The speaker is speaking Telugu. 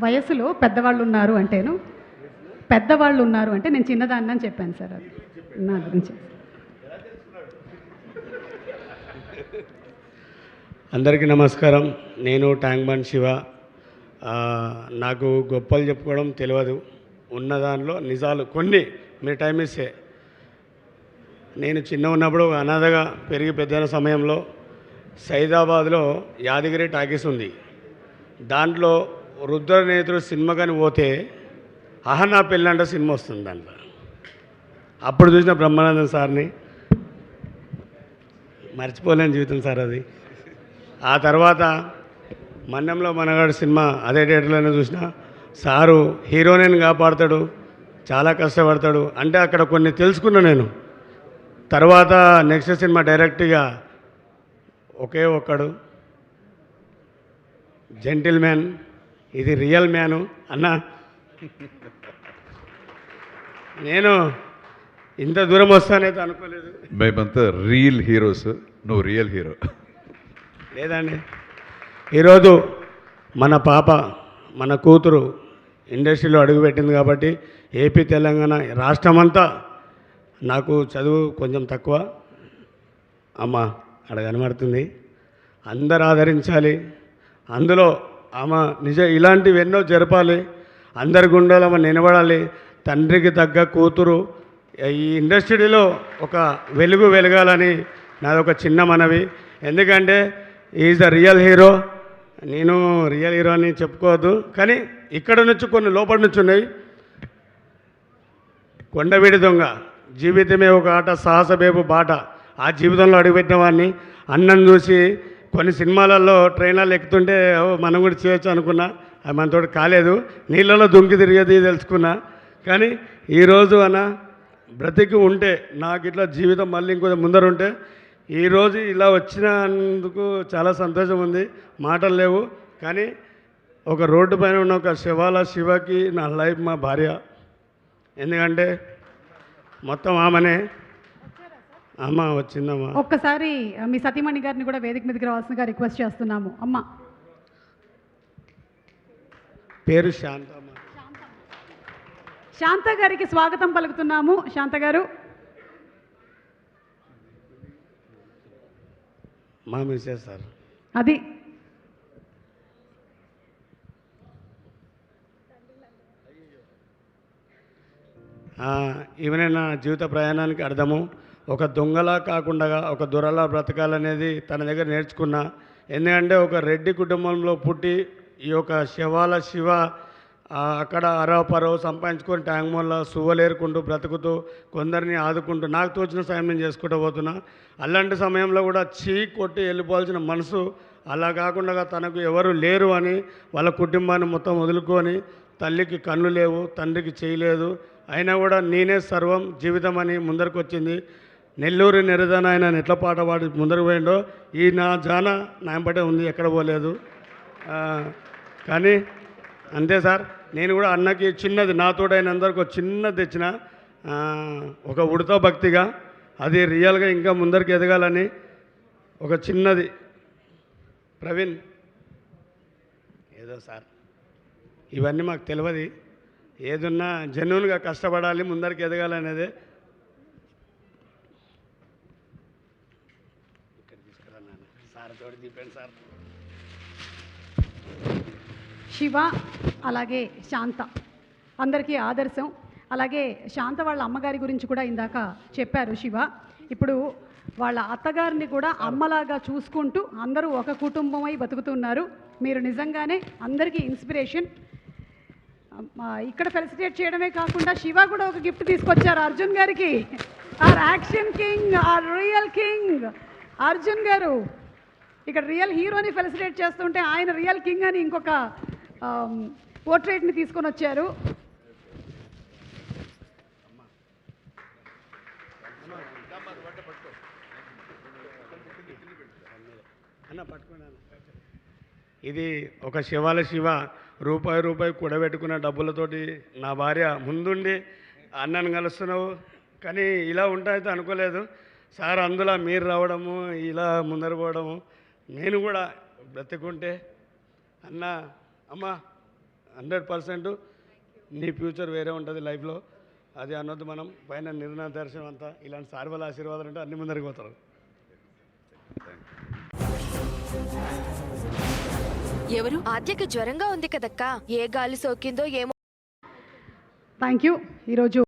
వయసులో పెద్దవాళ్ళు ఉన్నారు అంటే నేను చిన్నదాన్ని అని చెప్పాను సార్. అది నా గురించి. అందరికీ నమస్కారం. నేను ట్యాంక్ బండ్ శివ. నాకు గొప్పలు చెప్పుకోవడం తెలియదు. ఉన్న దానిలో నిజాలు కొన్ని మీరు టైం ఇస్తే. నేను చిన్న ఉన్నప్పుడు అనాథగా పెరిగి పెద్దైన సమయంలో సైదాబాద్లో యాదగిరి టాకీస్ ఉంది. దాంట్లో రుద్రనేత్రుడు సినిమా కానీ పోతే అహనా పెళ్ళంట సినిమా వస్తుంది దాంట్లో. అప్పుడు చూసిన బ్రహ్మానందం సార్ని మర్చిపోలేని జీవితం సార్ అది. ఆ తర్వాత మన్యంలో మనగాడు సినిమా అదే థియేటర్లోనే చూసిన. సారు హీరోయిన్ కాపాడతాడు, చాలా కష్టపడతాడు అంటే అక్కడ కొన్ని తెలుసుకున్నా నేను. తర్వాత నెక్స్ట్ సినిమా డైరెక్ట్గా ఒకే ఒక్కడు జెంటిల్ మ్యాన్, ఇది రియల్ మ్యాను అన్న. నేను ఇంత దూరం వస్తానైతే అనుకోలేదు. మేమంతా రియల్ హీరోస్, నువ్వు రియల్ హీరో. లేదండి, ఈరోజు మన పాప మన కూతురు ఇండస్ట్రీలో అడుగుపెట్టింది కాబట్టి ఏపీ తెలంగాణ రాష్ట్రమంతా. నాకు చదువు కొంచెం తక్కువ అమ్మ అక్కడ కనబడుతుంది. అందరు ఆదరించాలి. అందులో ఆమె ఇలాంటివి ఎన్నో జరపాలి. అందరి గుండెలో ఆమె నిలబడాలి. తండ్రికి తగ్గ కూతురు ఈ ఇండస్ట్రీలో ఒక వెలుగు వెలగాలని నాదొక చిన్న మనవి. ఎందుకంటే ఈజ్ ద రియల్ హీరో. నేను రియల్ హీరో అని చెప్పుకోవద్దు, కానీ ఇక్కడ నుంచి కొన్ని లోపల నుంచి ఉన్నాయి. కొండవీడి దొంగ, జీవితమే ఒక ఆట, సాహసబేపు బాట. ఆ జీవితంలో అడుగుపెట్టిన వాడిని అన్నం చూసి కొన్ని సినిమాలలో ట్రైన్లలో ఎక్కుతుంటే మనం కూడా చేయొచ్చు అనుకున్నా. అది మనతో కాలేదు. నీళ్ళలో దుంకి తిరిగేది తెలుసుకున్నా. కానీ ఈరోజు అన్న బ్రతికి ఉంటే నాకు ఇట్లా జీవితం మళ్ళీ ఇంకొంచెం ముందరుంటే ఈరోజు ఇలా వచ్చినందుకు చాలా సంతోషం ఉంది. మాటలు లేవు. కానీ ఒక రోడ్డు పైన ఉన్న ఒక శివకి నా లైఫ్ మా భార్య. ఎందుకంటే మొత్తం ఆమెనే. అమ్మ వచ్చిందమ్మా. ఒక్కసారి మీ సతీమణి గారిని కూడా వేదిక మీదకి రావాల్సిందిగా రిక్వెస్ట్ చేస్తున్నాము. అమ్మ పేరు శాంతమ్మ. శాంత గారికి స్వాగతం పలుకుతున్నాము. శాంత గారు మా మిస్సెస్ సార్. అది ఈవెనే నా జీవిత ప్రయాణానికి అర్థము. ఒక దొంగలా కాకుండా ఒక దొరలా బ్రతకాలనేది తన దగ్గర నేర్చుకున్నా. ఎందుకంటే ఒక రెడ్డి కుటుంబంలో పుట్టి ఈ యొక్క శివ అక్కడ అరవపరవ సంపాదించుకొని ట్యాంక్ మొల్ల సువ్వలేరుకుంటూ బ్రతుకుతూ కొందరిని ఆదుకుంటూ నాకు తోచిన సాయం నేను చేసుకుంటూ పోతున్నా. అలాంటి సమయంలో కూడా కొట్టి వెళ్ళిపోవాల్సిన మనసు అలా కాకుండా తనకు ఎవరు లేరు అని వాళ్ళ కుటుంబాన్ని మొత్తం వదులుకొని, తల్లికి కన్ను లేవు, తండ్రికి చేయలేదు, అయినా కూడా నేనే సర్వం జీవితం అని ముందరకు వచ్చింది. నెల్లూరు నెరదన ఆయన ఎట్ల పాట పాడి ముందరకు పోయిండో ఈ నా జాన నాయంపటే ఉంది, ఎక్కడ పోలేదు. కానీ అంతే సార్. నేను కూడా అన్నకి చిన్నది నాతోడైన అందరికి ఒక చిన్నది తెచ్చిన, ఒక ఉడత భక్తిగా. అది రియల్గా ఇంకా ముందరికి ఎదగాలని ఒక చిన్నది. ప్రవీణ్ ఏదో సార్ ఇవన్నీ మాకు తెలియదు. ఏదున్నా జెన్యూన్గా కష్టపడాలి, ముందరికి ఎదగాలనేదే. ఇక్కడ తీసుకురా నాన్న, సార్ తోటి తీపండి సార్. శివ అలాగే శాంత అందరికీ ఆదర్శం. అలాగే శాంత వాళ్ళ అమ్మగారి గురించి కూడా ఇందాక చెప్పారు శివ. ఇప్పుడు వాళ్ళ అత్తగారిని కూడా అమ్మలాగా చూసుకుంటూ అందరూ ఒక కుటుంబమై బతుకుతున్నారు. మీరు నిజంగానే అందరికీ ఇన్స్పిరేషన్. ఇక్కడ ఫెలిసిటేట్ చేయడమే కాకుండా శివ కూడా ఒక గిఫ్ట్ తీసుకొచ్చారు అర్జున్ గారికి. Our action king, our real king Arjun garu ఇక్కడ రియల్ హీరోని ఫెలిసిటేట్ చేస్తుంటే ఆయన రియల్ కింగ్ అని ఇంకొక పోర్ట్రేట్ని తీసుకొని వచ్చారు. ఇది ఒక శివ రూపాయి కూడబెట్టుకున్న డబ్బులతోటి నా భార్య ముందుండి అన్నను కలుస్తున్నావు, కానీ ఇలా ఉంటాయితే అనుకోలేదు సార్. అందులో మీరు రావడము, ఇలా ముందర పోవడము, నేను కూడా బ్రతికుంటే అన్న అమ్మ 100% నీ ఫ్యూచర్ వేరే ఉంటుంది లైఫ్లో. అది అనొద్దు మనం పైన నిర్ణయ దర్శనం అంతా ఇలాంటి సార్ వాళ్ళ ఆశీర్వాదాలు ఉంటే అన్ని ముందరికి పోతారు. ఎవరు? ఆద్యకి జ్వరంగా ఉంది కదక్కా, ఏ గాలి సోకిందో ఏమో. Thank you. ఈరోజు